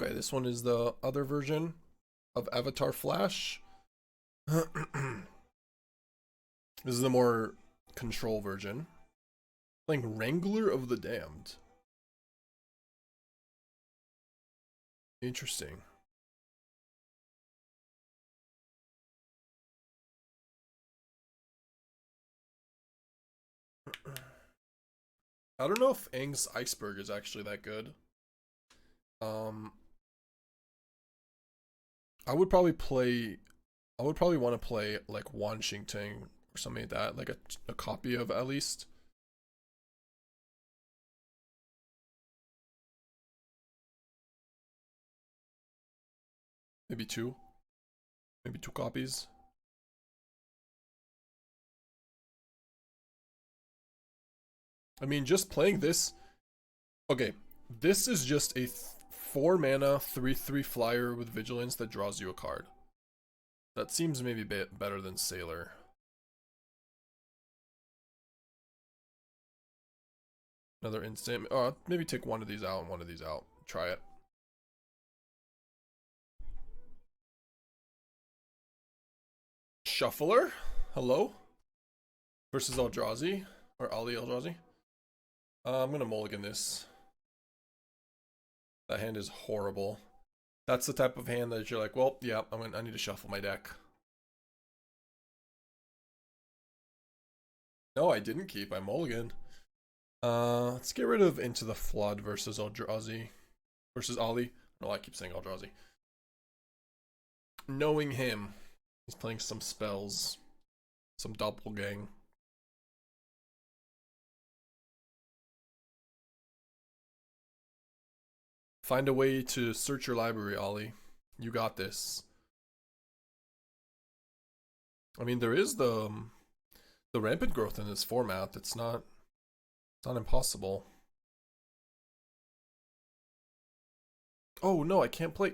Okay, this one is the other version of Avatar Flash. This is the more control version. Playing Wrangler of the Damned. Interesting. I don't know if Aang's Iceberg is actually that good. Um, I would probably want to play like Wan Shi Tong or something like that, like a copy of at least. Maybe two. Maybe two copies. I mean, just playing this. Okay, this is just a 4 mana 3/3 flyer with vigilance that draws you a card. That seems maybe a bit better than Sailor. Another instant. Oh, maybe take one of these out and one of these out. Try it. Shuffler. Hello. Versus Eldrazi. Or Ali Eldrazi. I'm gonna mulligan this. That hand is horrible. That's the type of hand that you're like, well, yeah, I need to shuffle my deck. No, I didn't keep. I mulligan. Let's get rid of Into the Flood versus Eldrazi. Versus Ali. No, I keep saying Eldrazi. Knowing him, he's playing some spells. Some doppelgang. Find a way to search your library, Ollie. You got this. I mean, there is the rampant growth in this format. It's not impossible. Oh no, I can't play.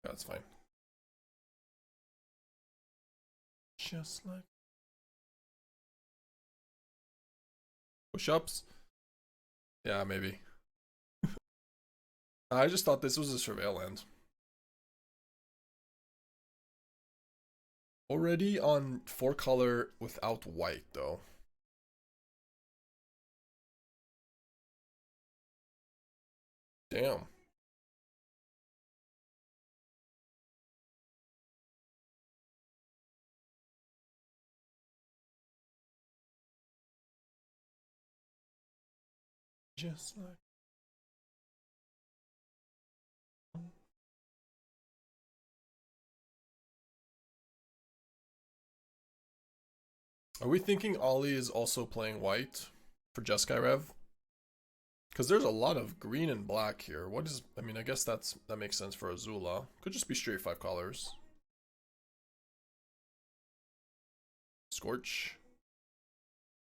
That's fine. Just like push-ups. Yeah, maybe. I just thought this was a surveil land. Already on 4 color without white though. Damn. Just like. Are we thinking Ollie is also playing white for Jeskai Rev? Because there's a lot of green and black here. What is... I mean, I guess that makes sense for Azula. Could just be straight 5 colors. Scorch.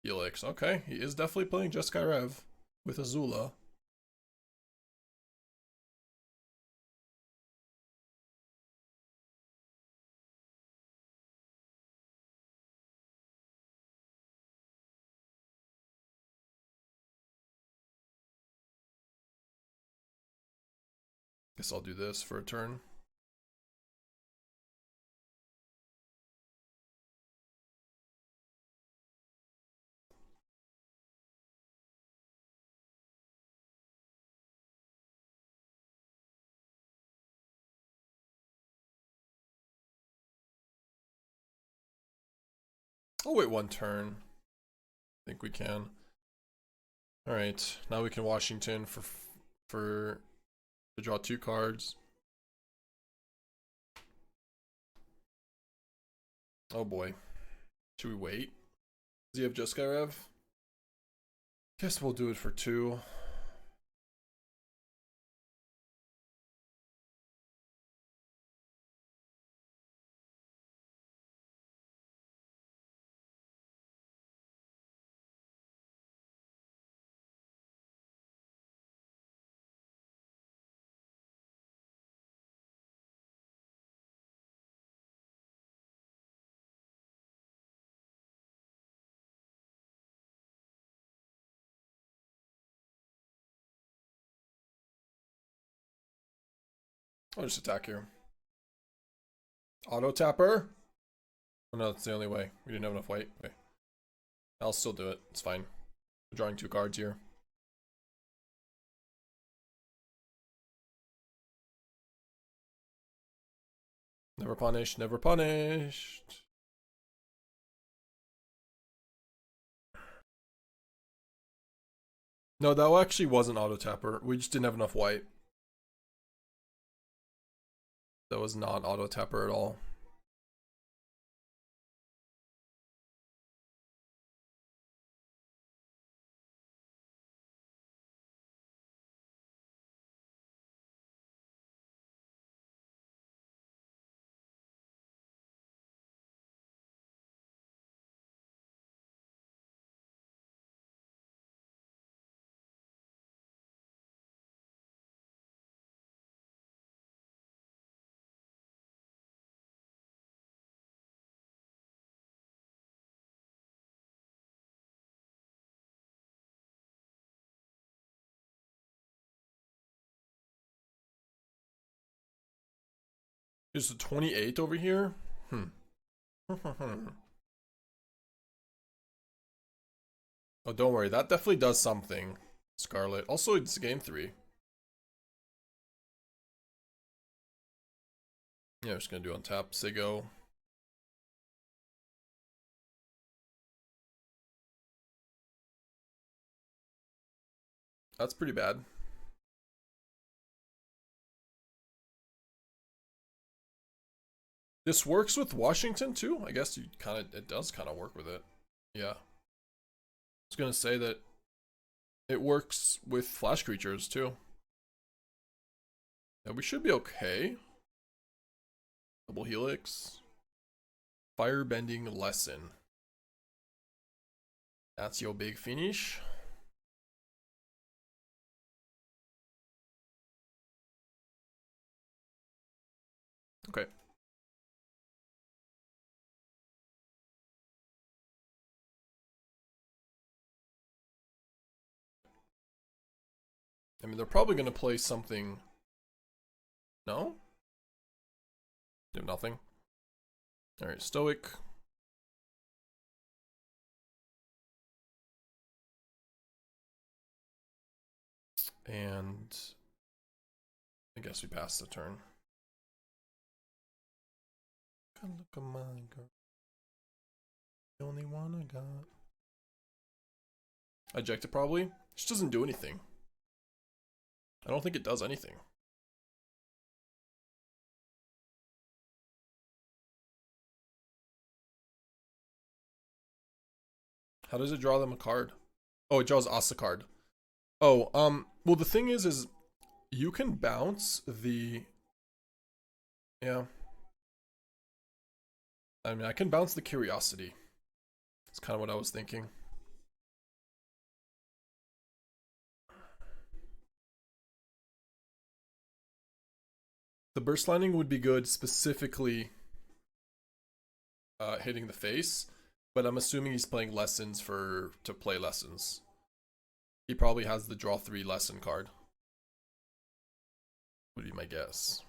Helix. Okay, he is definitely playing Jeskai Rev with Azula. Guess I'll do this for a turn. I'll wait 1 turn. I think we can. Alright, now we can Washington to draw 2 cards. Oh boy. Should we wait? Does he have Jeskai Rev? Guess we'll do it for 2. I'll just attack here. Auto tapper? Oh no, that's the only way. We didn't have enough white. Okay. I'll still do it. It's fine. We're drawing 2 cards here. Never punished, never punished. No, that actually wasn't auto tapper. We just didn't have enough white. That was not auto tapper at all. Is the 28 over here? Oh, don't worry. That definitely does something. Scarlet. Also, it's game 3. Yeah, we're just gonna do on tap. Sigo. That's pretty bad. This works with Washington too? I guess it does kind of work with it. Yeah. I was gonna say that it works with flash creatures too. Yeah, we should be okay. Double Helix. Firebending Lesson. That's your big finish. Okay. I mean, they're probably going to play something. No? They have nothing. Alright, Stoic. And I guess we pass the turn. Look at my girl. The only one I got. Eject it probably. Just doesn't do anything. I don't think it does anything. How does it draw them a card? Oh, it draws us a card. Oh, well the thing is you can bounce the... Yeah. I mean, I can bounce the Curiosity. That's kind of what I was thinking. The burst landing would be good specifically hitting the face, but I'm assuming he's playing lessons to play lessons. He probably has the draw 3 lesson card. Would be my guess.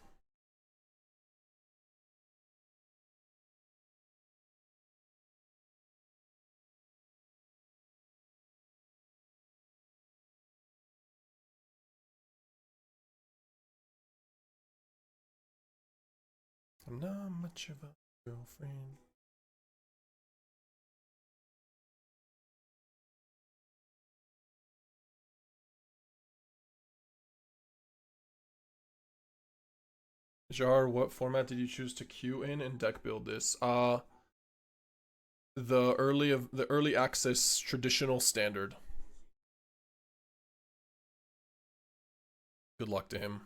I'm not much of a girlfriend. Jar, what format did you choose to queue in and deck build this? The early access traditional standard. Good luck to him.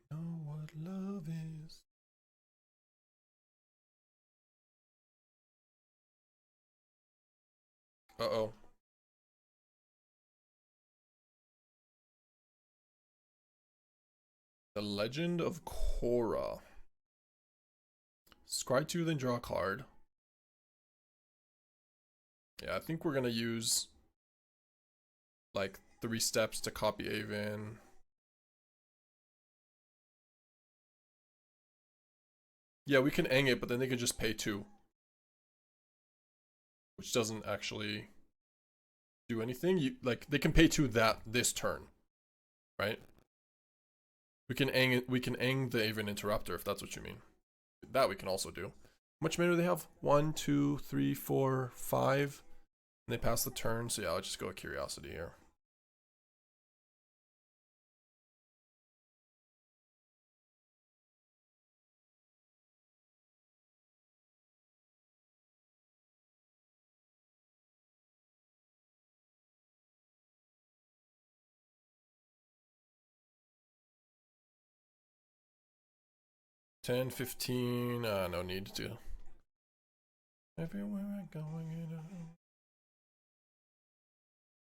Know what love is. Uh-oh. The Legend of Korra. Scry 2, then draw a card. Yeah, I think we're gonna use like 3 steps to copy Aven. Yeah, we can Aang it, but then they could just pay 2. Which doesn't actually do anything. Like, they can pay 2 this turn. Right? We can Aang the Aven Interrupter if that's what you mean. That we can also do. How much mana do they have? 1, 2, 3, 4, 5. And they pass the turn, so yeah, I'll just go with Curiosity here. $10, $15, no need to. Everywhere I'm going, you know.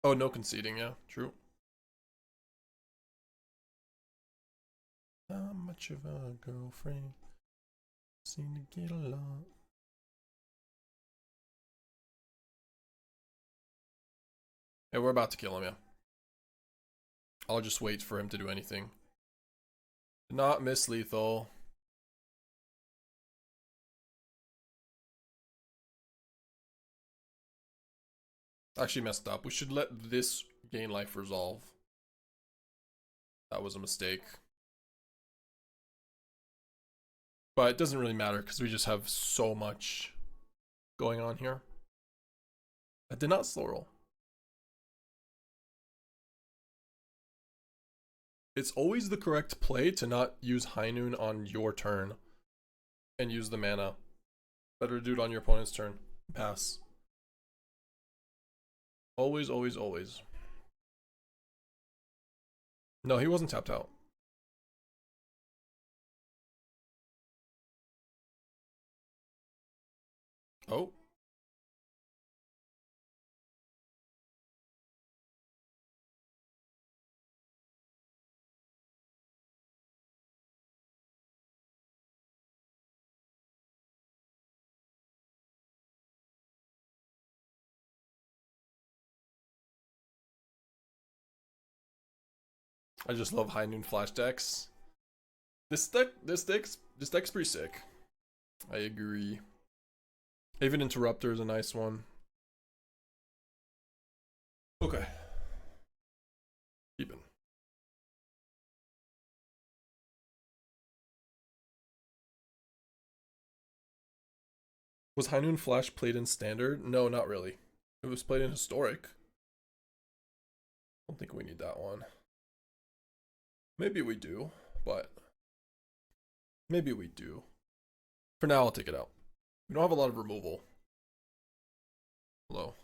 Oh, no conceding, yeah, true. Not much of a girlfriend. Seem to get along. Yeah, we're about to kill him, yeah. I'll just wait for him to do anything. Not miss lethal. Actually messed up. We should let this gain life resolve. That was a mistake. But it doesn't really matter because we just have so much going on here. I did not slow roll. It's always the correct play to not use High Noon on your turn and use the mana. Better do it on your opponent's turn. Pass. Always, always, always. No, he wasn't tapped out. Oh. I just love High Noon flash decks. This deck's pretty sick. I agree. Aven Interrupter is a nice one. Okay. Keeping. Was High Noon Flash played in Standard? No, not really. It was played in Historic. I don't think we need that one. Maybe we do, but maybe we do. For now, I'll take it out. We don't have a lot of removal. Hello.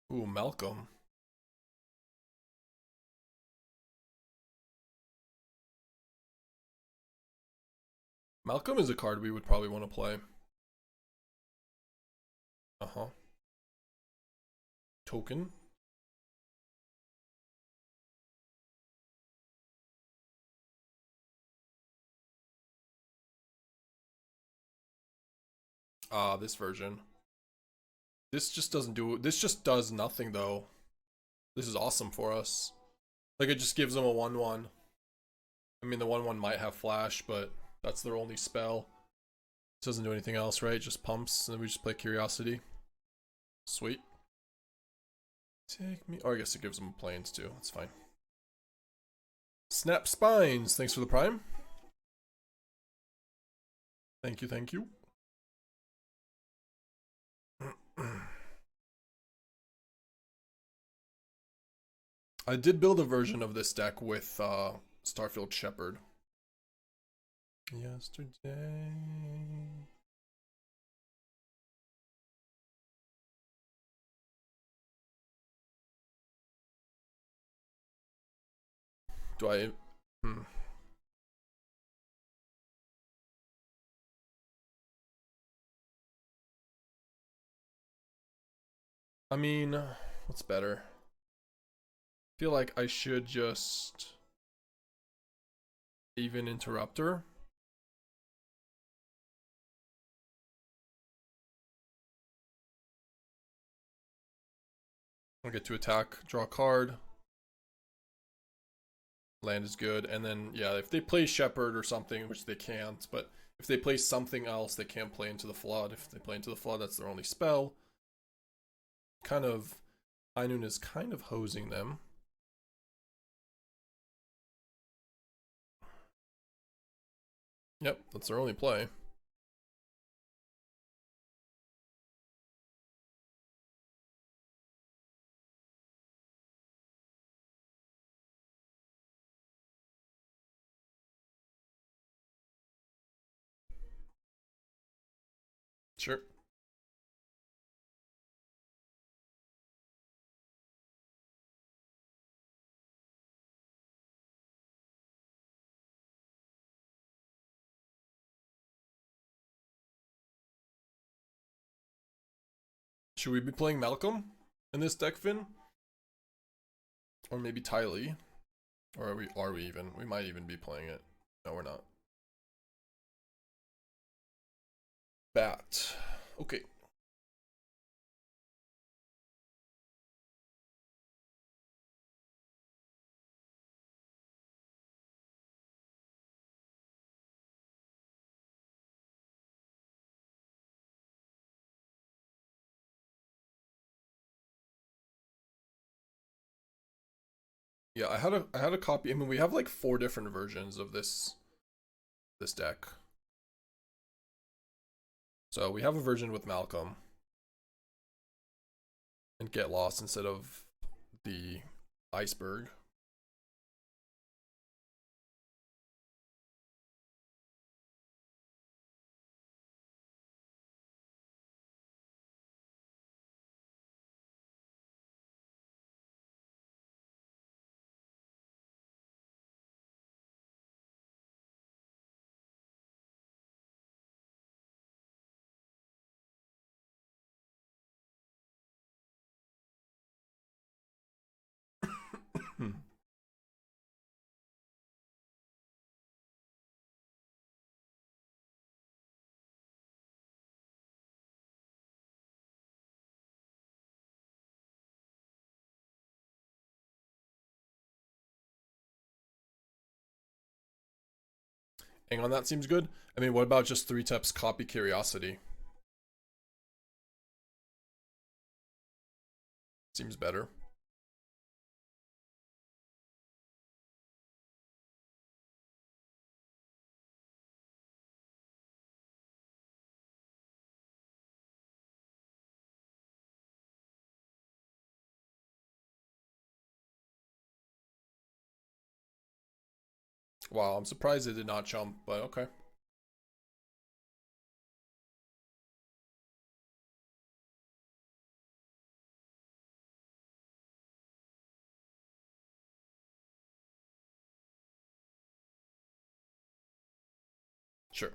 Ooh, Malcolm. Malcolm is a card we would probably want to play. Uh-huh. Token. Ah, this version. This just doesn't do... This just does nothing, though. This is awesome for us. Like, it just gives them a 1-1. I mean, the 1-1 might have flash, but that's their only spell. It doesn't do anything else, right? Just pumps, and then we just play Curiosity. Sweet. Take me... Oh, I guess it gives them planes, too. That's fine. Snap Spines! Thanks for the prime. Thank you, thank you. I did build a version of this deck with Starfield Shepherd. Yesterday. Do I... I mean, what's better? I feel like I should just Aven Interrupter. I'll get to attack, draw a card. Land is good, and then yeah, if they play Shepherd or something, which they can't, but if they play something else, they can't play Into the Flood. If they play Into the Flood, that's their only spell. Kind of, Ainun is kind of hosing them. Yep, that's their only play. Sure. Should we be playing Malcolm in this deck, Finn? Or maybe Ty Lee? Or are we even? We might even be playing it. No, we're not. Bat. Okay. Yeah, I had a copy. I mean, we have like 4 different versions of this deck. So we have a version with Malcolm and Get Lost instead of the Iceberg. Hang on, that seems good. I mean, what about just 3 taps copy Curiosity? Seems better. Wow, I'm surprised it did not jump, but okay. Sure.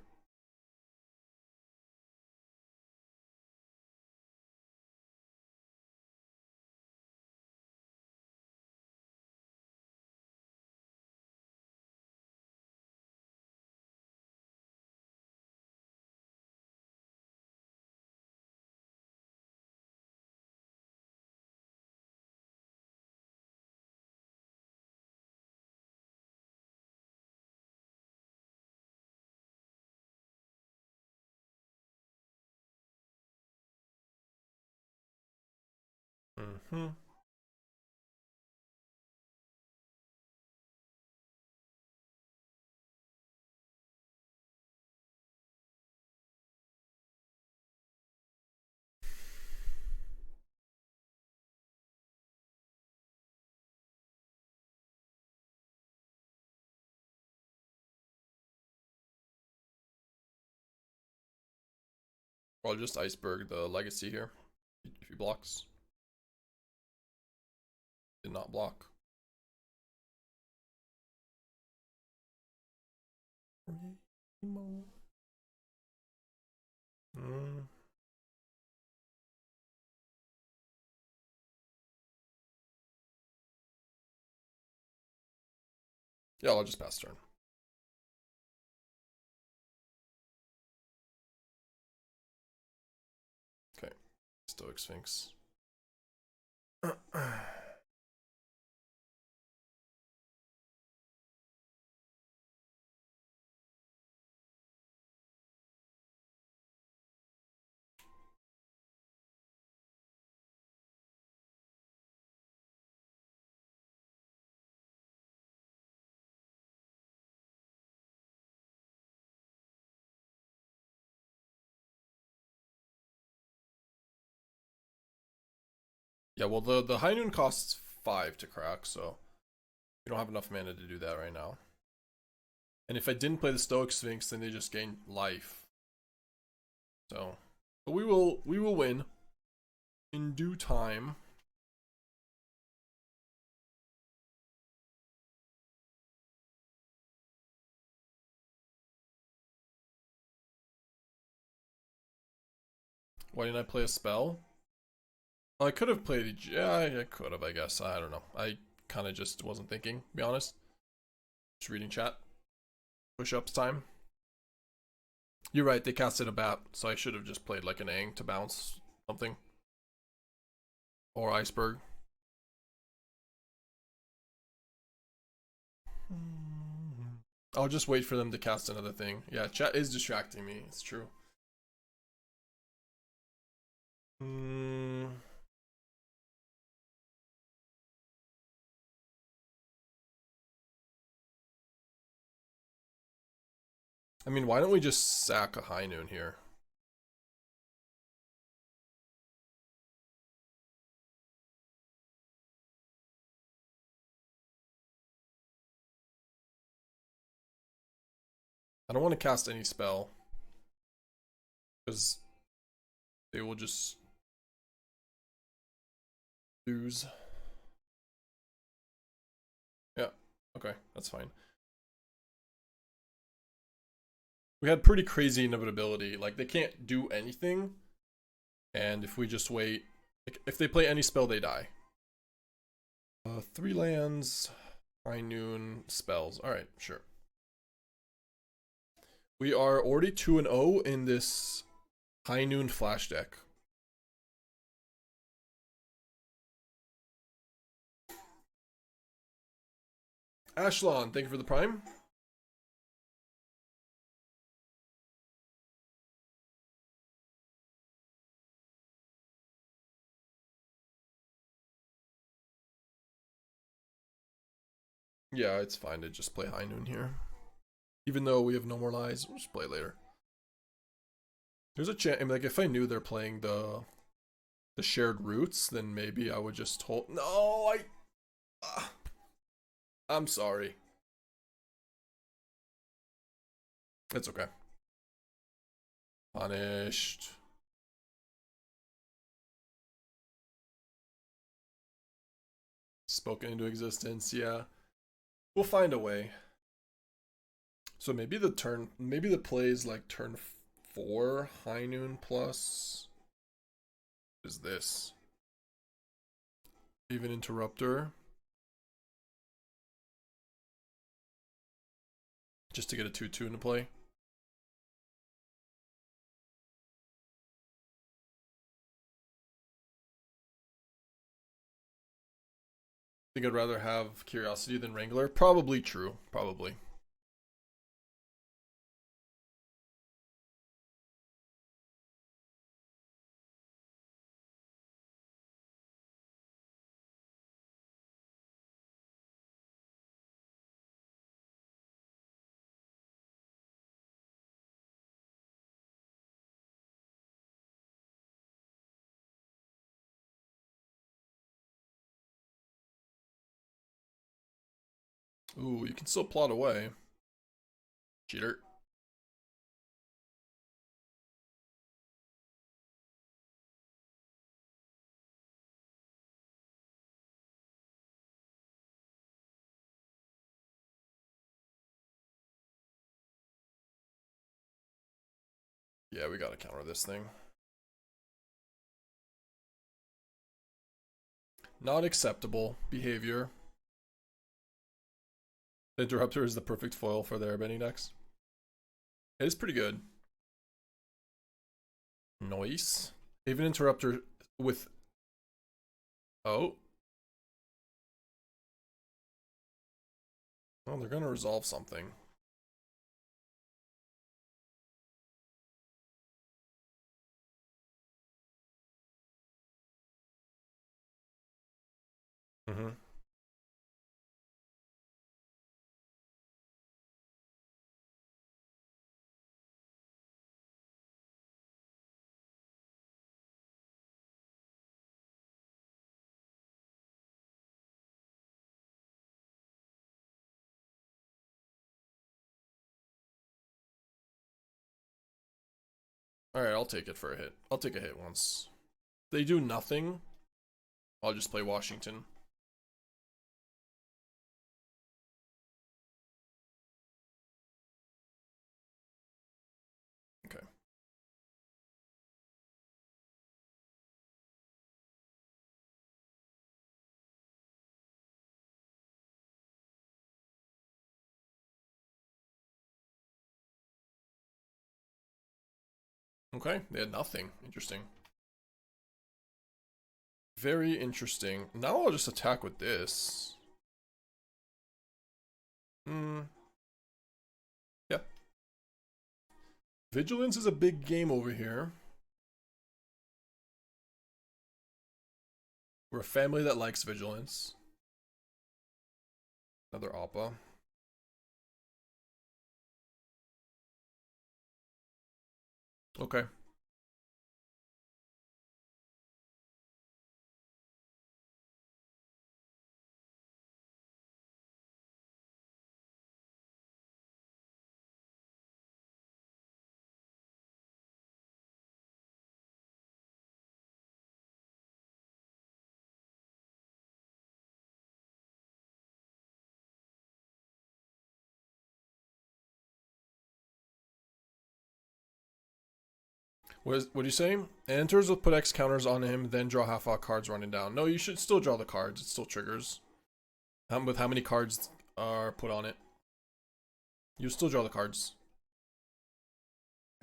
Mm-hmm. Or I'll just Iceberg the Legacy here. If he blocks. Did not block. Mm. Yeah, I'll just pass turn. Okay, Stoic Sphinx. Yeah, well, the High Noon costs 5 to crack, so you don't have enough mana to do that right now. And if I didn't play the Stoic Sphinx, then they just gain life. So, but we will win in due time. Why didn't I play a spell? Well, I could have played. Yeah, I could have. I guess I don't know. I kind of just wasn't thinking. To be honest, just reading chat. Push-ups time. You're right. They casted a bat, so I should have just played like an Aang to bounce something, or Iceberg. I'll just wait for them to cast another thing. Yeah, chat is distracting me. It's true. I mean, why don't we just sack a High Noon here? I don't want to cast any spell, because they will just lose. Yeah, okay, that's fine. We had pretty crazy inevitability. Like, they can't do anything, and if we just wait, like, if they play any spell, they die. 3 lands, High Noon, spells. Alright, sure. We are already 2-0 in this High Noon Flash deck. Ashlon, thank you for the prime. Yeah, it's fine to just play High Noon here. Even though we have no more lies, we'll just play later. There's a chance, I mean, like, if I knew they're playing the shared roots, then maybe I would just hold. No, I'm sorry. It's okay. Punished. Spoken into existence, yeah. We'll find a way. So maybe the play is like turn 4, High Noon plus. What is this? Aven Interrupter. Just to get a 2/2 into play. Think I'd rather have Curiosity than Wrangler? Probably true. Probably. Ooh, you can still plot away. Cheater. Yeah, we gotta counter this thing. Not acceptable behavior. The Interrupter is the perfect foil for the airbending decks. It is pretty good. Noise. Aven Interrupter with... Oh. Oh, they're gonna resolve something. Mm-hmm. Alright, I'll take it for a hit. I'll take a hit once. They do nothing. I'll just play Washington. Okay. Okay, they had nothing. Interesting. Very interesting. Now I'll just attack with this. Yeah. Vigilance is a big game over here. We're a family that likes Vigilance. Another Appa. Okay. What are you saying? Enters with put X counters on him, then draw half out cards running down. No, you should still draw the cards. It still triggers. With how many cards are put on it. You still draw the cards.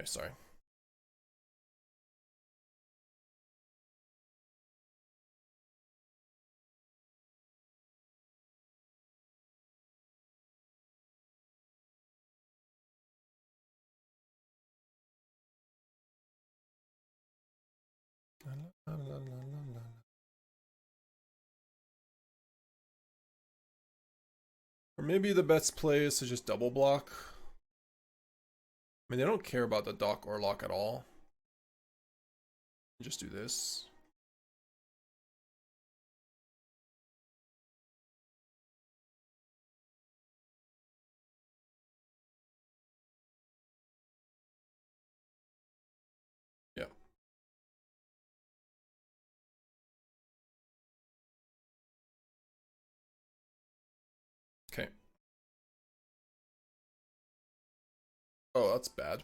Okay, sorry. Or maybe the best play is to just double block. I mean, they don't care about the dock or lock at all. Just do this. Yeah. Okay. Oh, that's bad.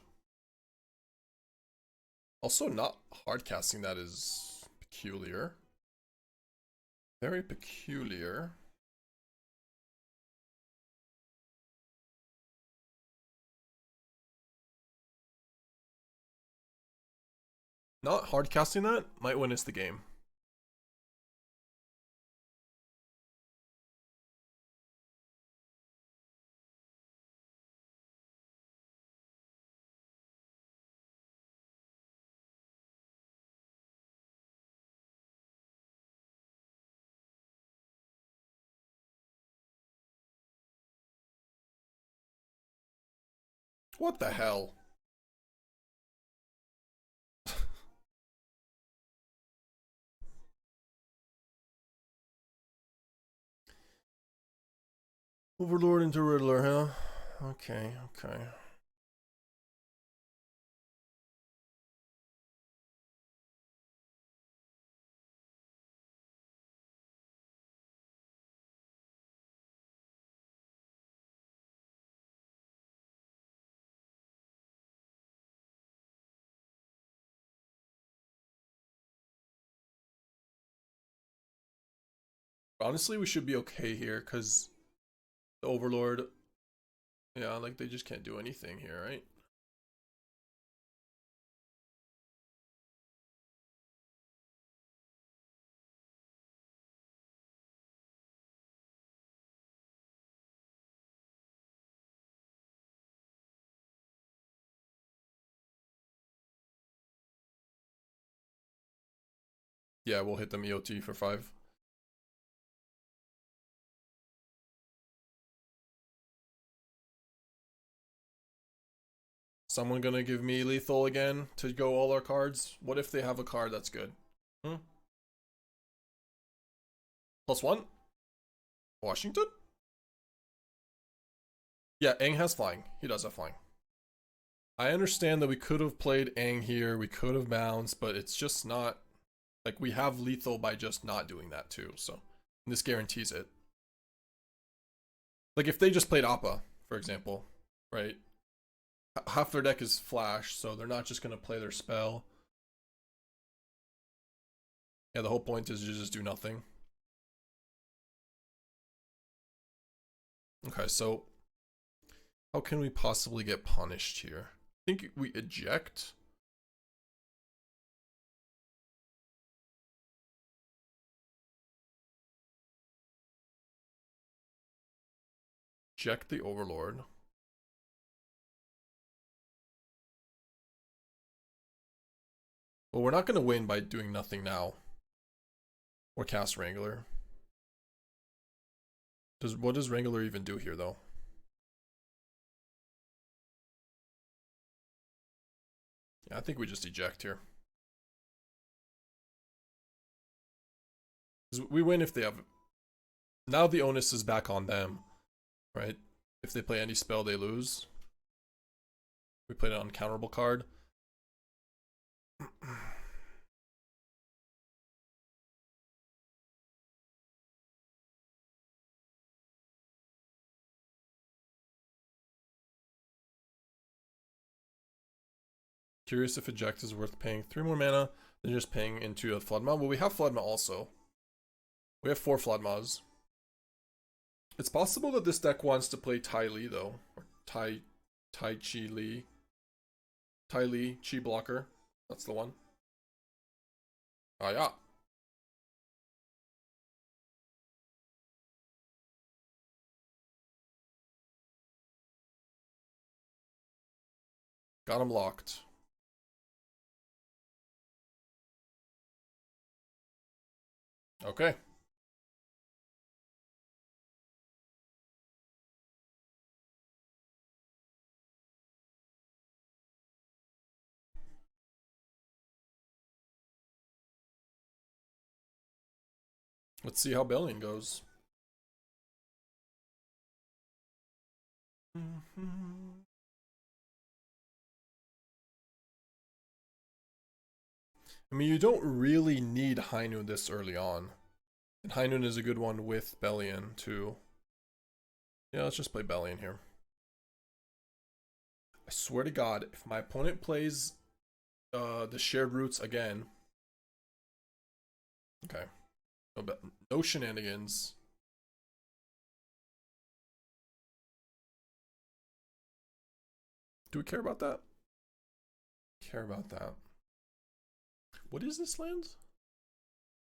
Also, not hard casting that is peculiar. Very peculiar. Not hard casting that might win us the game. What the hell? Overlord into Riddler, huh? Okay, okay. Honestly, we should be okay here because the Overlord Yeah, like they just can't do anything here, right? Yeah, we'll hit them EOT for 5. Someone gonna give me lethal again to go all our cards? What if they have a card that's good? Hmm? +1? Washington? Yeah, Aang has flying. He does have flying. I understand that we could have played Aang here, we could have bounced, but it's just not... Like, we have lethal by just not doing that too, so... This guarantees it. Like, if they just played Appa, for example, right? Half their deck is flash, so they're not just gonna play their spell. Yeah, the whole point is to just do nothing. Okay, so... How can we possibly get punished here? I think we eject. Eject the Overlord. Well, we're not going to win by doing nothing now. Or cast Wrangler. What does Wrangler even do here, though? Yeah, I think we just eject here. We win if they have... Now the onus is back on them, right? If they play any spell, they lose. We played an uncounterable card. Curious if eject is worth paying 3 more mana than just paying into a Flood Maw. Well, we have Flood Maw also. We have 4 Flood Maws. It's possible that this deck wants to play Tai Li, though. Or Tai Chi Li. Tai Li, Chi Blocker. That's the one. Ah, yeah. Got him locked. Okay. Let's see how Bellion goes. I mean, you don't really need High Noon this early on. And High Noon is a good one with Bellion, too. Yeah, let's just play Bellion here. I swear to God, if my opponent plays the Shared Roots again... Okay. No shenanigans. Do we care about that? Care about that. What is this land?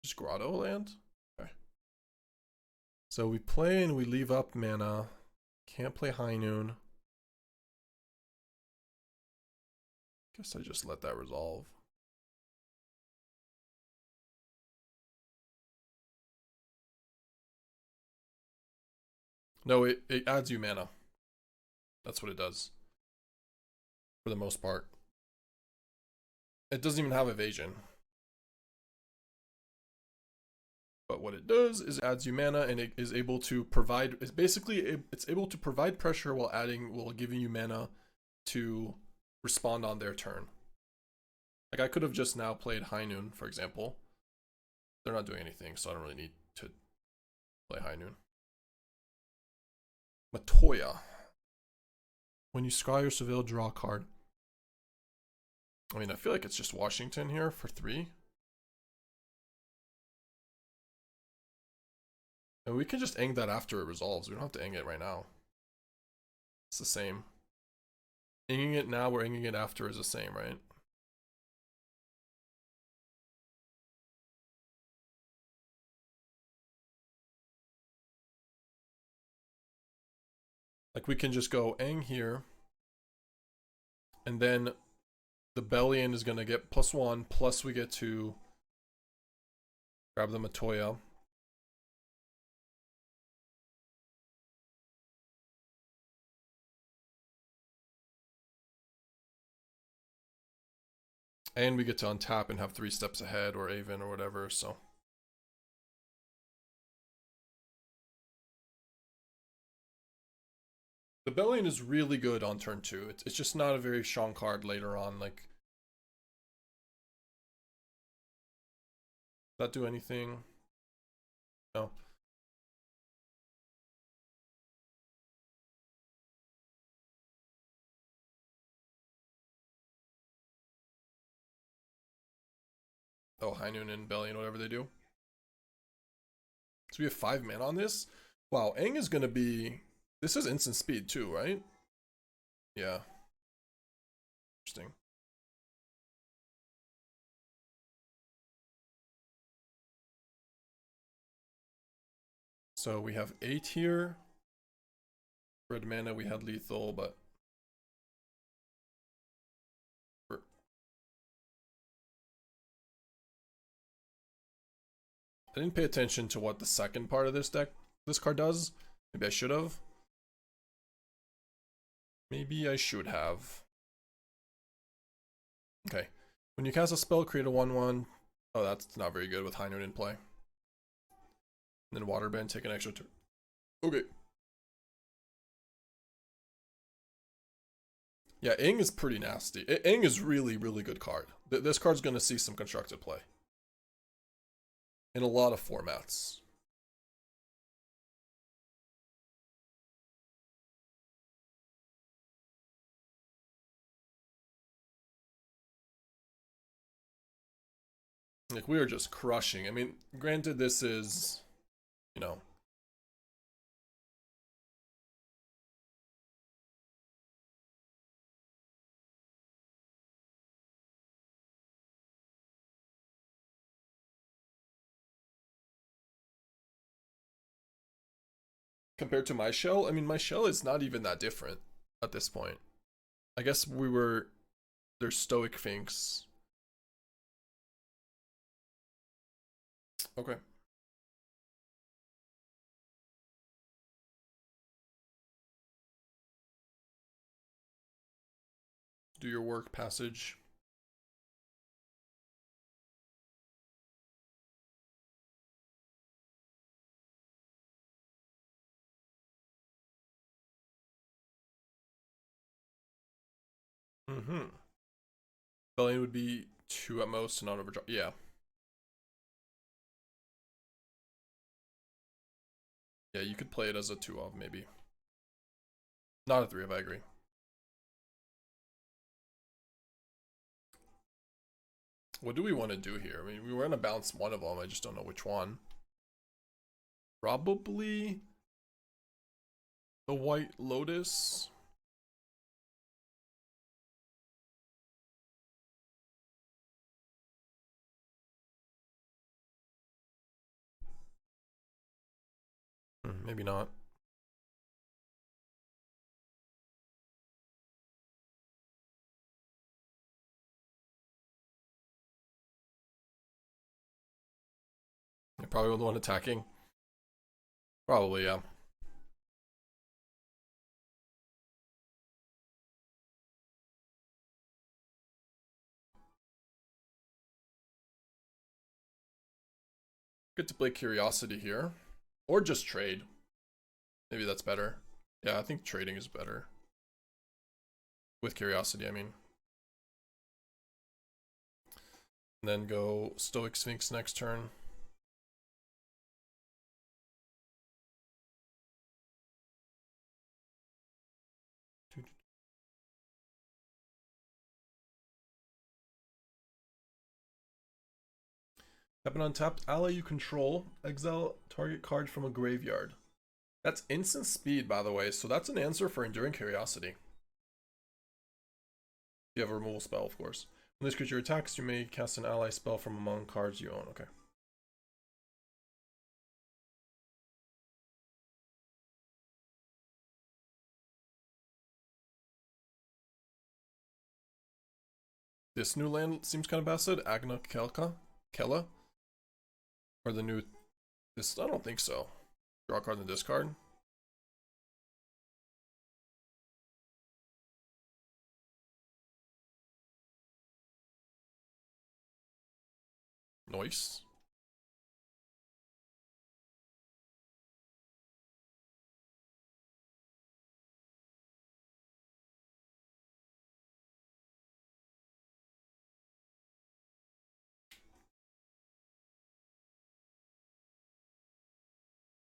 Just Grotto land? Okay. So we play and we leave up mana. Can't play High Noon. Guess I just let that resolve. No, it adds you mana. That's what it does. For the most part. It doesn't even have evasion. But what it does is it adds you mana and it is able to provide... It's able to provide pressure while giving you mana to respond on their turn. Like I could have just now played High Noon, for example. They're not doing anything, so I don't really need to play High Noon. Matoya. When you scry or surveil, draw a card. I mean, I feel like it's just Washington here for 3. And we can just Aang that after it resolves. We don't have to Aang it right now. It's the same. Inging it now or inging it after is the same, right? Like we can just go Aang here, and then the Bellion is gonna get +1, plus we get to grab the Matoya. And we get to untap and have 3 steps ahead, or Aven, or whatever, so. The Bellion is really good on turn 2. It's just not a very strong card later on. Like, does that do anything? No. Oh, High Noon and Bellion, whatever they do. So we have 5 mana on this. Wow, Aang is gonna be. This is instant speed too, right? Yeah. Interesting. So we have 8 here. Red mana, we had lethal, but. I didn't pay attention to what the second part of this card does. Maybe I should have. Maybe I should have. Okay. When you cast a spell, create a 1/1. Oh, that's not very good with High Noon in play. And then Waterbend, take an extra turn. Okay. Yeah, Aang is pretty nasty. Aang is really, really good card. This card's going to see some constructed play. In a lot of formats. Like, we are just crushing. I mean, granted, this is, you know. Compared to my shell, I mean, my shell is not even that different at this point. I guess there's Stoic Sphinx. Okay. Do your work, Passage. Mm-hmm. Bellion would be 2 at most, not overdraw. Yeah. Yeah, you could play it as a 2 of, maybe. Not a 3 of, I agree. What do we want to do here? I mean, we were going to bounce one of them. I just don't know which one. Probably the White Lotus. Maybe not. You're probably the one attacking. Probably, yeah. Good to play Curiosity here. Or just trade. Maybe that's better. Yeah, I think trading is better. With Curiosity, I mean. And then go Stoic Sphinx next turn. Tap an untapped ally you control. Exile target card from a graveyard. That's instant speed, by the way, so that's an answer for Enduring Curiosity. You have a removal spell, of course. When this creature attacks, you may cast an ally spell from among cards you own. Okay. This new land seems kind of bastard. Agna Qel'a? Or the new... This, I don't think so. Draw a card in the discard. Nice.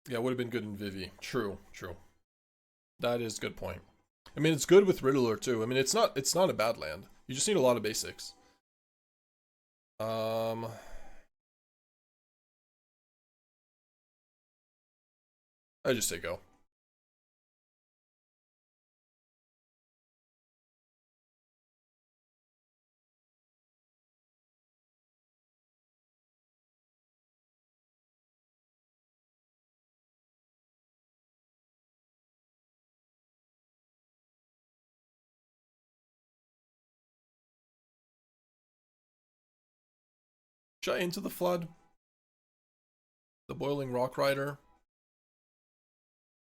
Yeah, it would have been good in Vivi. True, true. That is a good point. I mean, it's good with Riddler too. I mean, it's not a bad land. You just need a lot of basics. I just say go. Should I Into the Flood? The Boiling Rock Rider?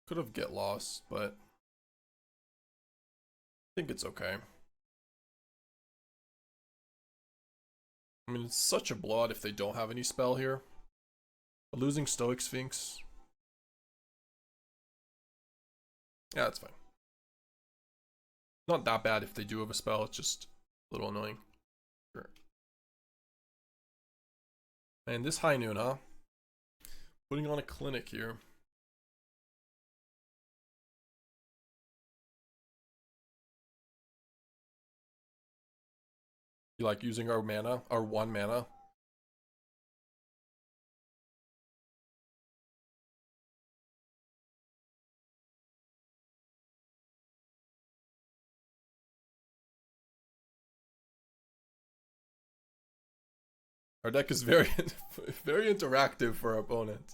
Could have Get Lost, but I think it's okay. I mean, it's such a blowout if they don't have any spell here. But losing Stoic Sphinx. Yeah, that's fine. Not that bad if they do have a spell, it's just a little annoying. Sure. And this High Noon, huh? Putting on a clinic here. You like using our mana, our 1 mana? Our deck is very, very interactive for our opponent.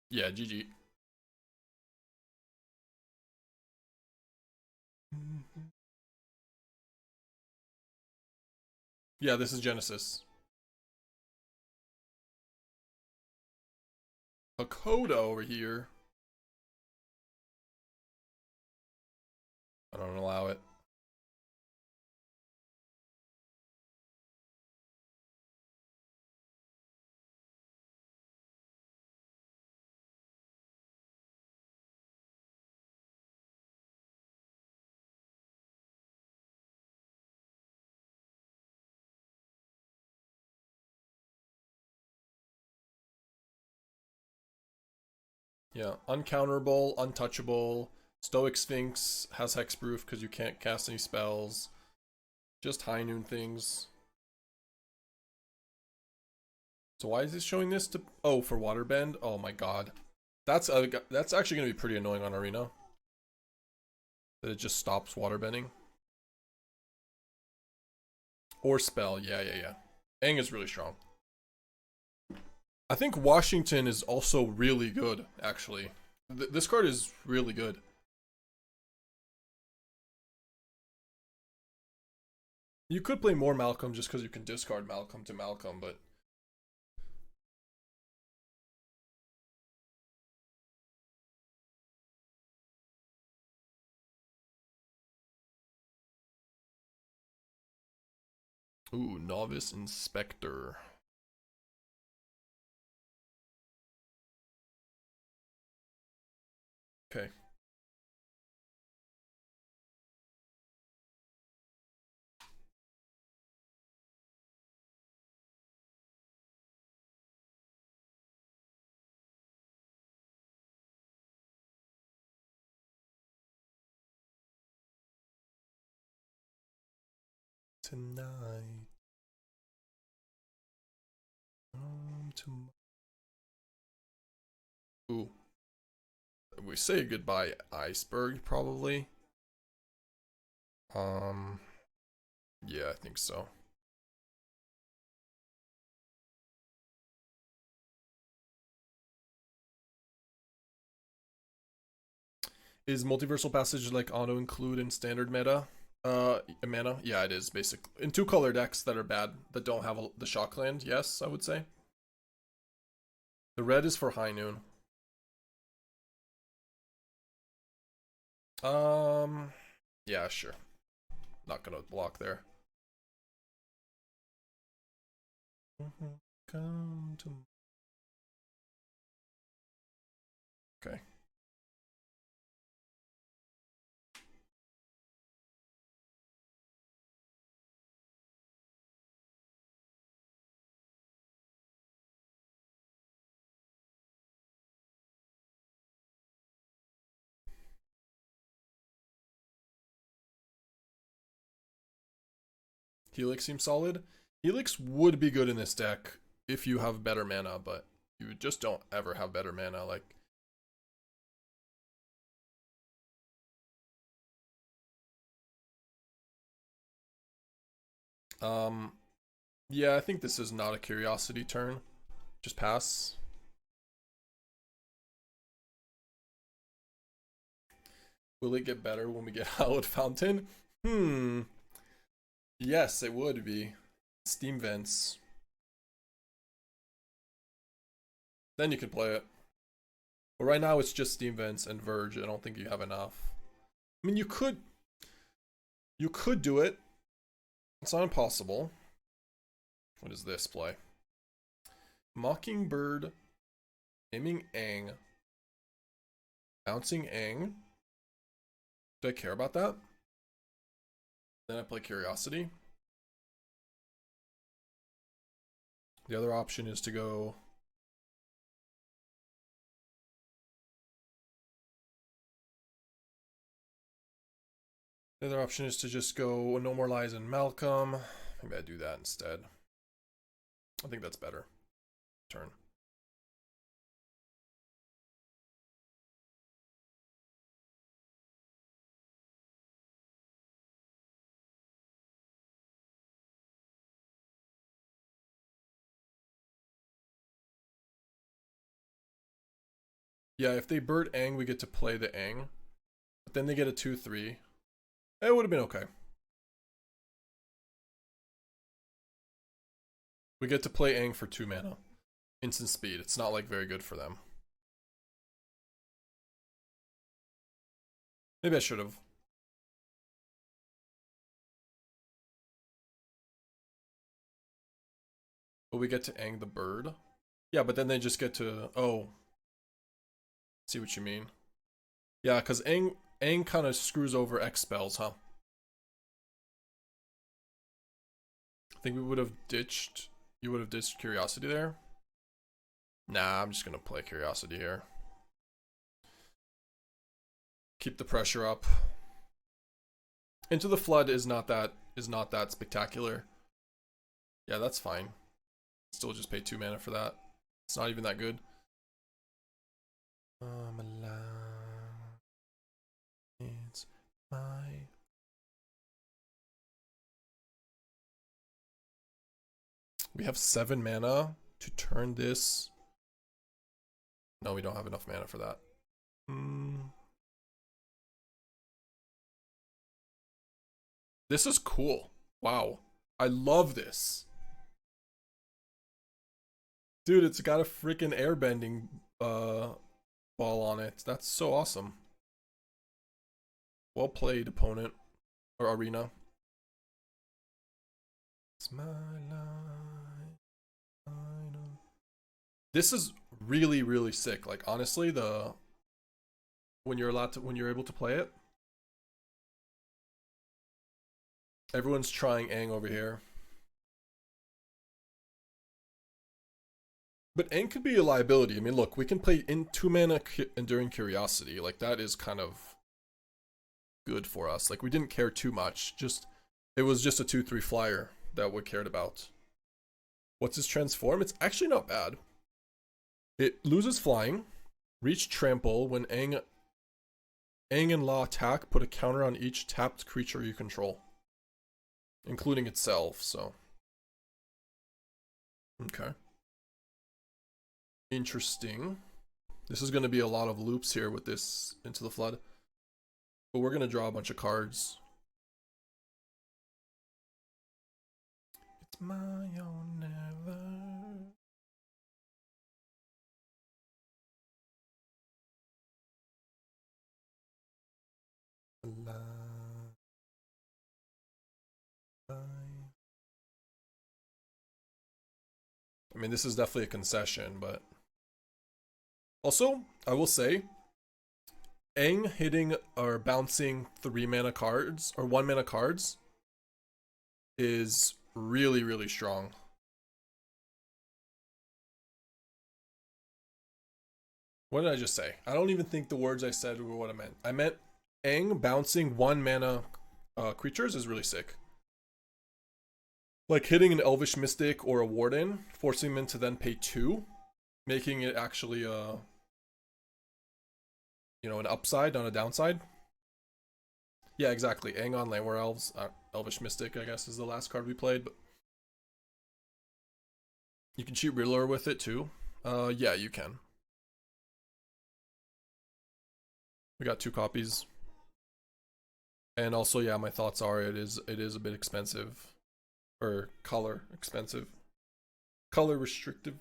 Yeah, GG. Yeah, this is Genesis. A Coda over here. I don't allow it. Yeah, uncounterable, untouchable. Stoic Sphinx has hexproof because you can't cast any spells. Just High Noon things. So why is this showing this to... Oh, for Waterbend? Oh my god. That's actually going to be pretty annoying on Arena. That it just stops waterbending. Or spell, yeah. Aang is really strong. I think Washington is also really good, actually. This card is really good. You could play more Malcolm just because you can discard Malcolm to Malcolm, but... Ooh, Novice Inspector. Okay. tonight. Ooh. We say goodbye, Iceberg, probably. Yeah, I think so. Is Multiversal Passage like auto-include in standard meta? Mana? Yeah, it is, basically. In 2-color decks that are bad, that don't have the shock land, yes, I would say. The red is for High Noon. Yeah, sure. Not gonna block there. Come to... Okay. Helix seems solid. Helix would be good in this deck if you have better mana, but you just don't ever have better mana. Like, yeah, I think this is not a curiosity turn. Just pass. Will it get better when we get Hallowed Fountain? Yes, it would be. Steam Vents. Then you could play it. But right now it's just Steam Vents and Verge. I don't think you have enough. I mean, you could do it. It's not impossible. What is this play? Mockingbird, aiming Aang, bouncing Aang. Do I care about that? Then I play Curiosity. The other option is to go... The other option is to just go No More Lies and Malcolm. Maybe I do that instead. I think that's better. Turn. Yeah, if they bird Aang, we get to play the Aang. But then they get a 2-3. It would have been okay. We get to play Aang for 2 mana. Instant speed. It's not like very good for them. Maybe I should have. But we get to Aang the bird. Yeah, but then they just get to... Oh. See what you mean. Yeah, because Aang kind of screws over X spells, huh? I think we would have ditched... You would have ditched Curiosity there? Nah, I'm just going to play Curiosity here. Keep the pressure up. Into the Flood is not that spectacular. Yeah, that's fine. Still just pay 2 mana for that. It's not even that good. I'm alive. It's my... We have 7 mana to turn this. No, we don't have enough mana for that. This is cool. Wow. I love this. Dude, it's got a freaking airbending ball on it. That's so awesome. Well played, opponent. Or arena. It's my life. I know. This is really, really sick. Like, honestly, when you're able to play it. Everyone's trying Aang over here. But Aang could be a liability. I mean, look, we can play in 2 mana Enduring Curiosity. Like, that is kind of good for us. Like, we didn't care too much. Just It was just a 2/3 flyer that we cared about. What's his transform? It's actually not bad. It loses flying, reach trample when Aang and La attack, put a counter on each tapped creature you control, including itself, so. Okay. Interesting. This is going to be a lot of loops here with this Into the Flood. But we're going to draw a bunch of cards. It's my own never. I mean, this is definitely a concession, but also, I will say, Aang hitting or bouncing 3 mana cards or 1 mana cards is really, really strong. What did I just say? I don't even think the words I said were what I meant. I meant Aang bouncing 1 mana creatures is really sick. Like hitting an Elvish Mystic or a Warden, forcing them to then pay 2, making it actually a, you know, an upside, not a downside. Yeah, exactly. Aang on Landware Elves, Elvish Mystic, I guess, is the last card we played. But you can cheat Riddler with it too. Yeah, you can. We got 2 copies. And also, yeah, my thoughts are it is a bit expensive. Or color expensive. Color restrictive.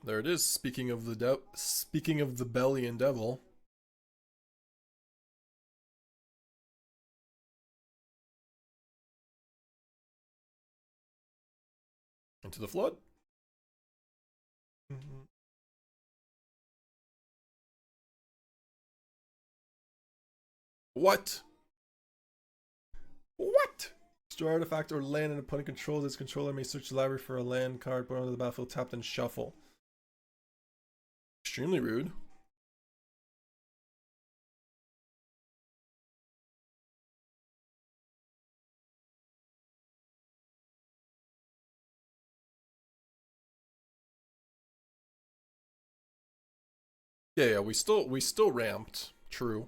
There it is. Speaking of the belly and devil. Into the Flood. What? What? Destroy artifact or land an opponent controls. Its controller may search the library for a land card, put onto the battlefield, tapped and shuffle. Extremely rude. Yeah, we still ramped. True.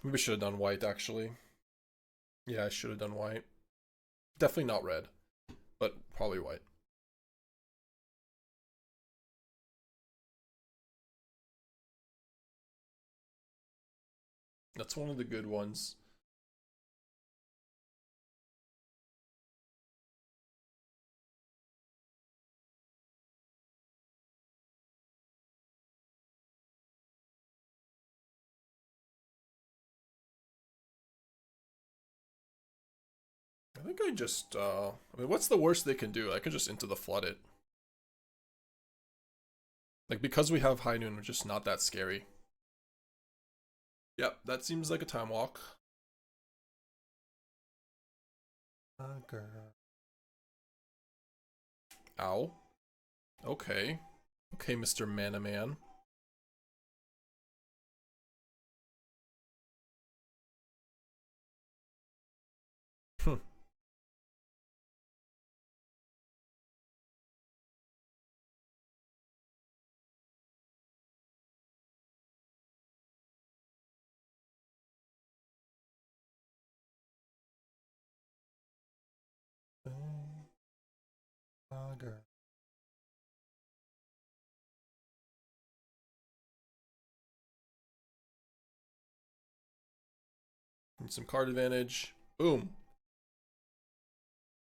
Maybe should have done white actually. Yeah, I should have done white. Definitely not red, but probably white. That's one of the good ones. I think I just, I mean, what's the worst they can do? I could just Into the Flood it. Like, because we have High Noon, we're just not that scary. Yep, that seems like a time walk. Ow. Okay. Okay, Mr. Mana Man. Need some card advantage. Boom.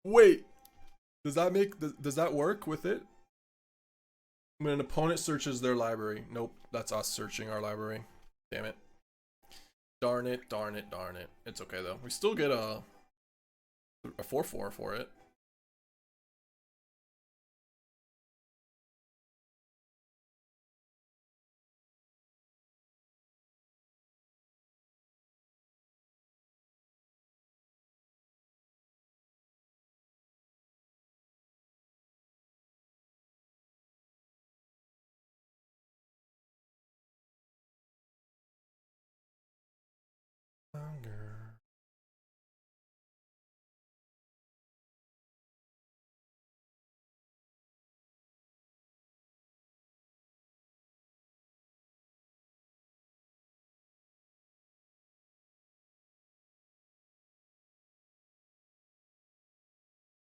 Wait. Does that work with it? When an opponent searches their library. Nope, that's us searching our library. Damn it. Darn it, darn it, darn it. It's okay though. We still get a 4/4 for it.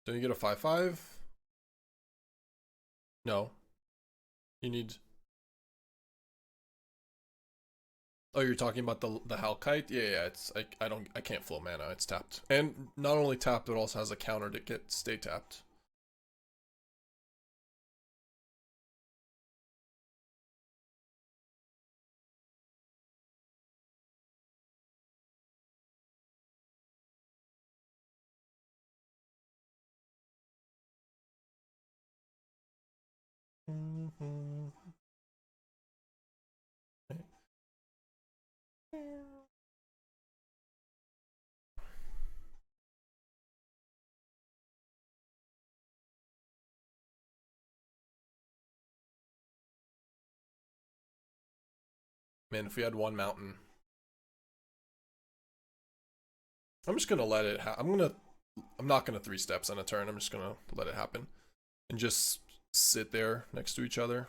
Don't you get a 5/5? No. You need. Oh, you're talking about the Halkite? Yeah, it's I can't flow mana. It's tapped, and not only tapped, it also has a counter to get stay tapped. Man, if we had one mountain, I'm just gonna let it. I'm not gonna 3 steps on a turn. I'm just gonna let it happen, and just sit there next to each other.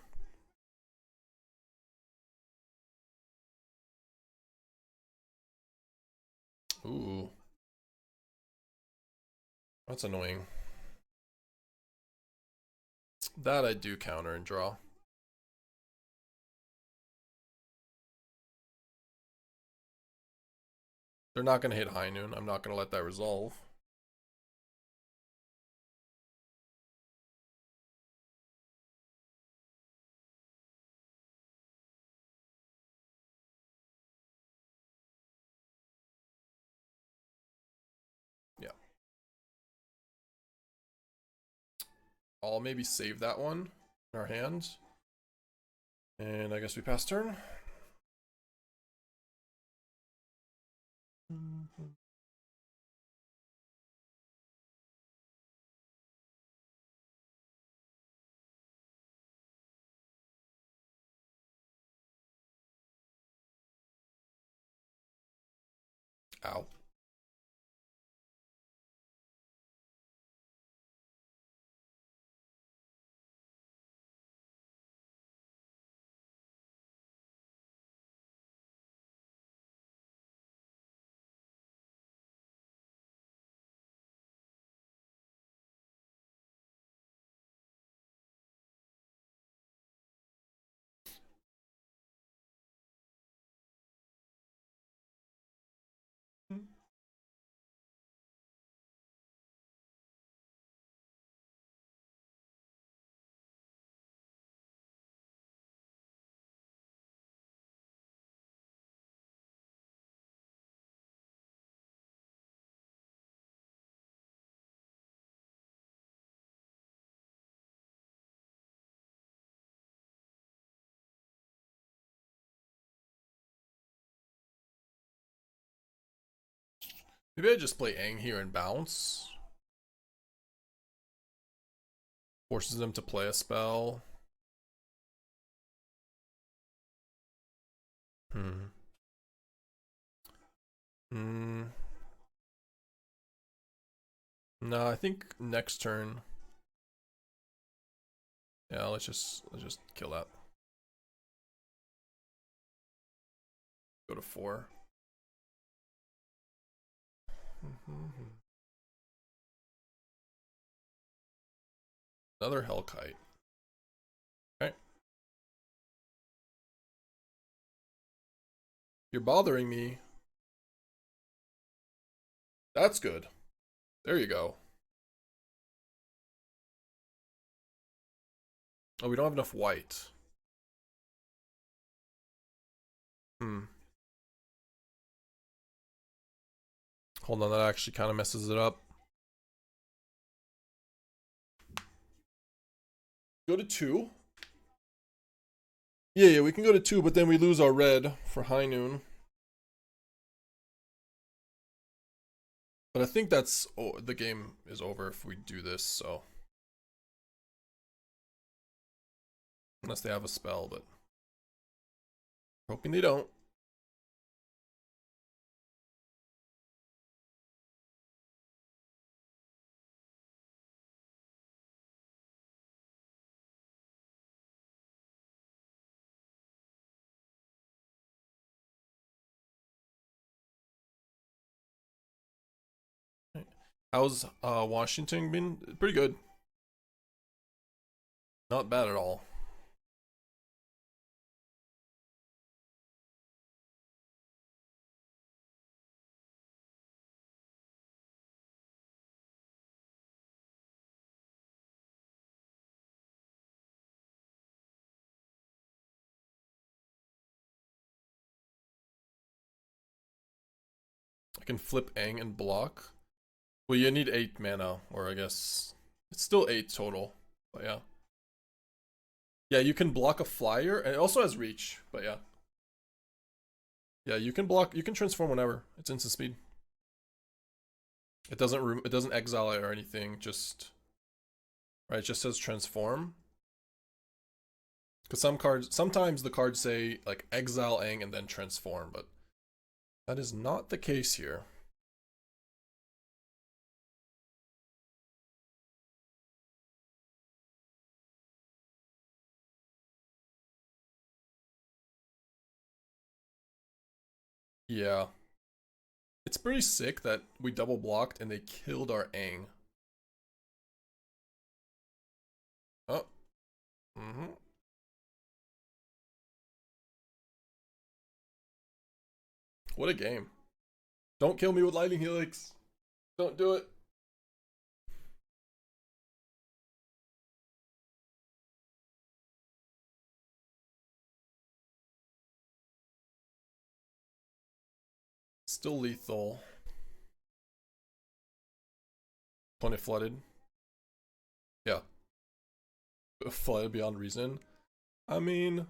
Ooh, that's annoying. That I do counter and draw. They're not gonna hit high noon. I'm not gonna let that resolve. Yeah. I'll maybe save that one in our hands. And I guess we pass turn. Ow. Maybe I just play Aang here and bounce. Forces them to play a spell. No, I think next turn. Yeah, let's just kill that. Go to 4. Another Hellkite. Okay. You're bothering me. That's good. There you go. Oh, we don't have enough white. Hold on, that actually kind of messes it up. Go to 2. Yeah, we can go to 2, but then we lose our red for high noon. But I think that's the game is over if we do this, so. Unless they have a spell, but hoping they don't. How's Washington been? Pretty good. Not bad at all. I can flip Aang and block. Well, you need 8 mana, or I guess it's still 8 total. But yeah. Yeah, you can block a flyer, and it also has reach, but yeah. Yeah, you can block, you can transform whenever. It's instant speed. It doesn't exile it or anything, just right, it just says transform. Because sometimes the cards say like exile Aang and then transform, but that is not the case here. Yeah. It's pretty sick that we double blocked and they killed our Aang. Oh. Mm-hmm. What a game. Don't kill me with Lightning Helix. Don't do it. Still lethal. Opponent flooded. Yeah. Flooded beyond reason. I mean,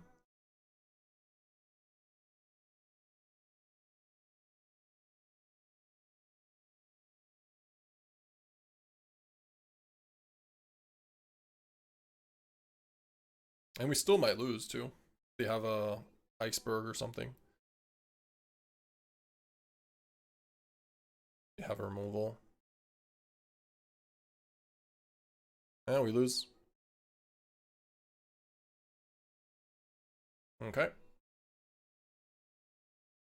and we still might lose too. They have a Iceberg or something. They have a removal. And we lose. Okay.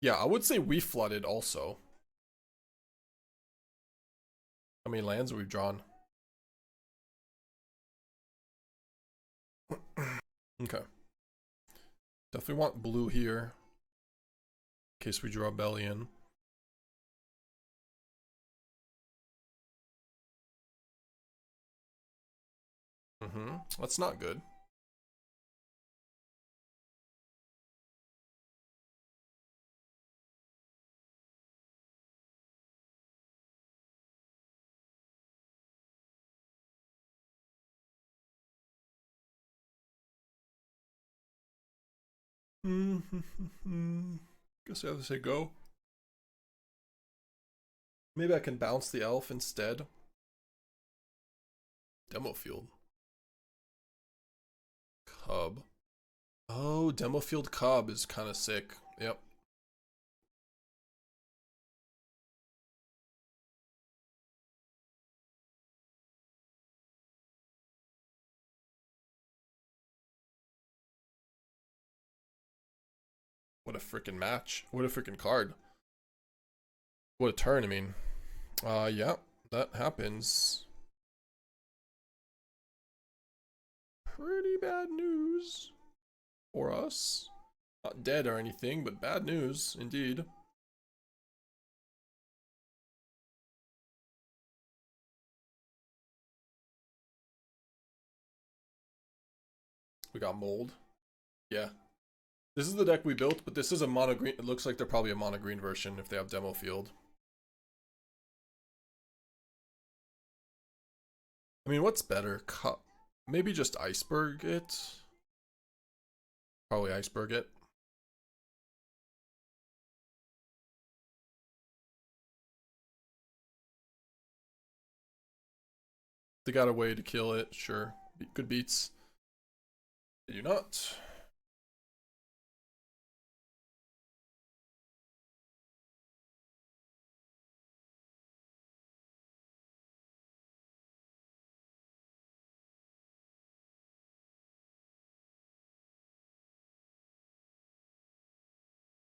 Yeah, I would say we flooded also. How many lands we've drawn? Okay. Definitely want blue here. In case we draw Bellion. That's not good. Guess I have to say go. Maybe I can bounce the elf instead. Demo field. Cub. Oh, demo field Cub is kind of sick. Yep. What a freaking match. What a freaking card. What a turn, I mean. Yeah, that happens. Pretty bad news for us. Not dead or anything, but bad news, indeed. We got mold. Yeah. This is the deck we built, but this is a mono green. It looks like they're probably a mono green version if they have demo field. I mean, what's better? Maybe just Iceberg it? Probably Iceberg it. They got a way to kill it, sure. Good beats. They do not.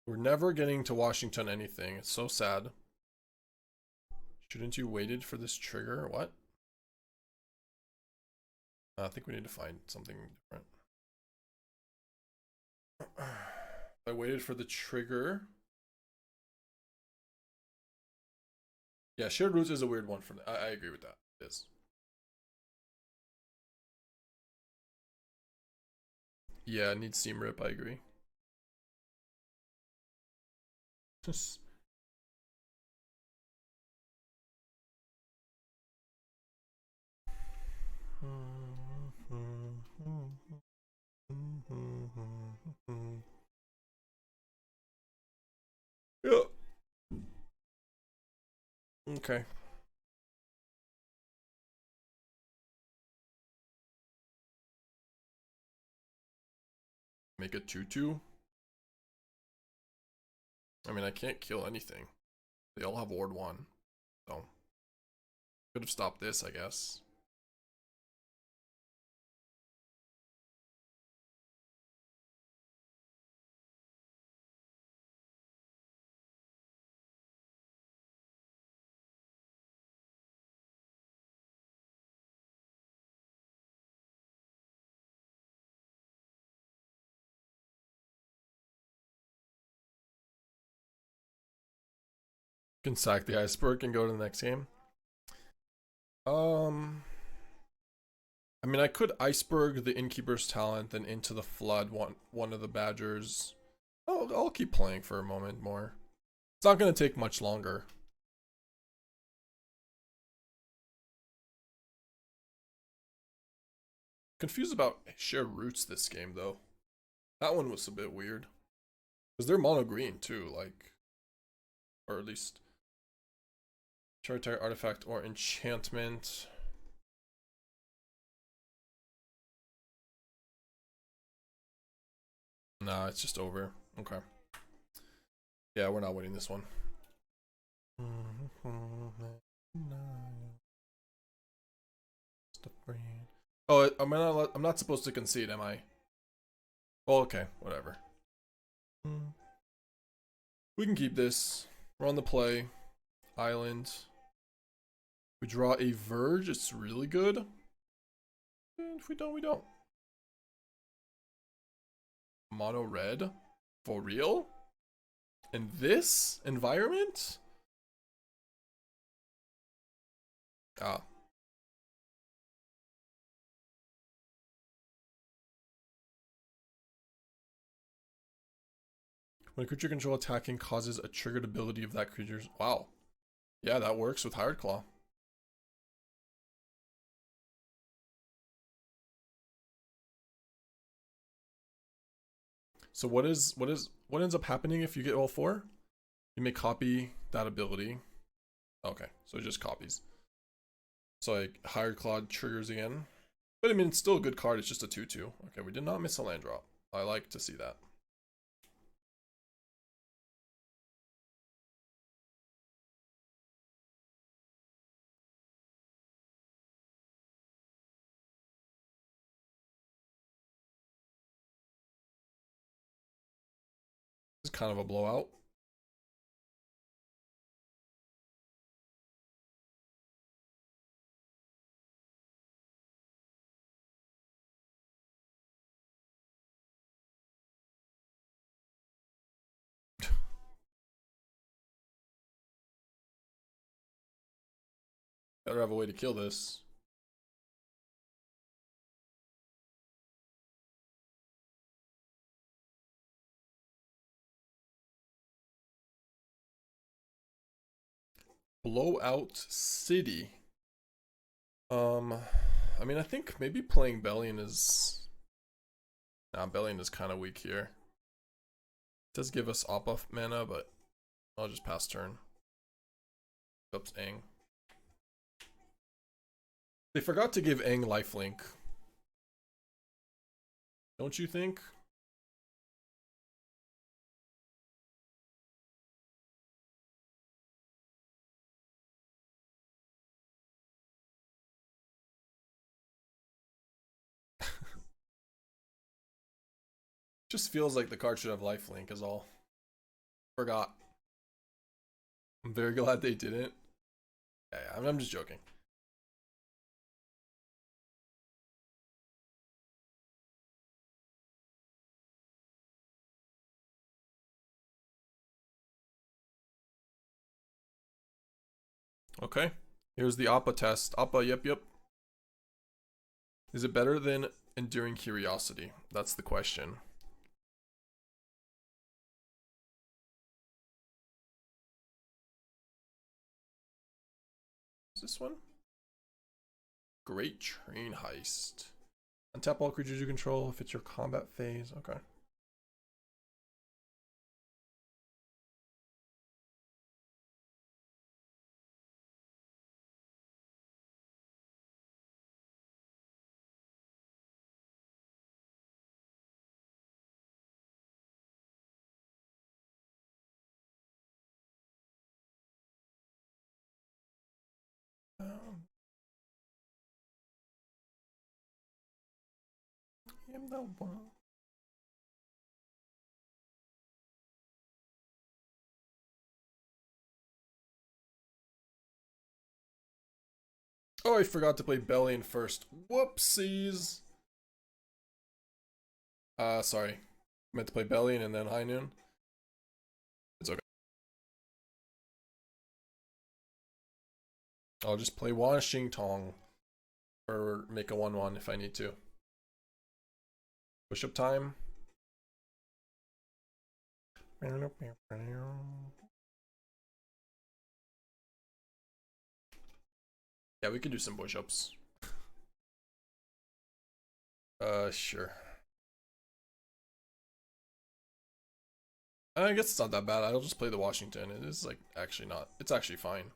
We're never getting to Washington anything. It's so sad. Shouldn't you waited for this trigger? What? I think we need to find something different. I waited for the trigger. Yeah, shared roots is a weird one for me. I agree with that. It is. Yeah, it needs seam rip, I agree. Just yeah. Okay. Make it 2/2. I mean, I can't kill anything. They all have ward 1. So could have stopped this, I guess. Can sack the Iceberg and go to the next game. I mean, I could Iceberg the Innkeeper's Talent, then Into the Flood, one of the Badgers. I'll keep playing for a moment more. It's not going to take much longer. Confused about shared roots this game, though. That one was a bit weird. Because they're mono green, too, like. Or at least. Hereditary Artifact or Enchantment. Nah, it's just over. Okay. Yeah, we're not winning this one. Oh, I'm not supposed to concede, am I? Oh, okay, whatever. We can keep this. We're on the play. Island. We draw a Verge. It's really good. And if we don't, we don't. Mono red? For real? In this environment? Ah. When a creature control attacking causes a triggered ability of that creature's... Wow. Yeah, that works with Hired Claw. So what ends up happening if you get all 4? You may copy that ability. Okay, so it just copies. So like Hired Claw triggers again. But I mean, it's still a good card. It's just a 2/2. Okay, we did not miss a land drop. I like to see that. This is kind of a blowout. Better have a way to kill this. Blowout City. I mean, I think maybe playing Bellion is... Nah, Bellion is kind of weak here. It does give us op-off mana, but I'll just pass turn. Oops, Aang. They forgot to give Aang lifelink. Don't you think? Just feels like the card should have lifelink is all. Forgot. I'm very glad they didn't. I'm just joking. Okay, here's the Appa test. Appa, yep. Is it better than Enduring Curiosity? That's the question. Is this one? Great Train Heist. Untap all creatures you control if it's your combat phase. Okay. Oh, I forgot to play Bellion first. Whoopsies. Sorry. Meant to play Bellion and then High Noon. It's okay. I'll just play Wan Shi Tong. Or make a 1-1 if I need to. Push up time. Yeah, we can do some push-ups. Sure. I guess it's not that bad. I'll just play the Washington. It is like actually not. It's actually fine.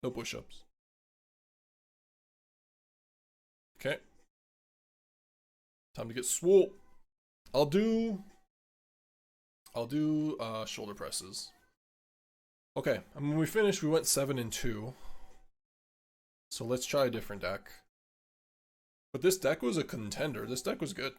No push-ups. Okay. Time to get swole. I'll do shoulder presses. Okay, and when we finished, we went 7-2. So let's try a different deck. But this deck was a contender. This deck was good.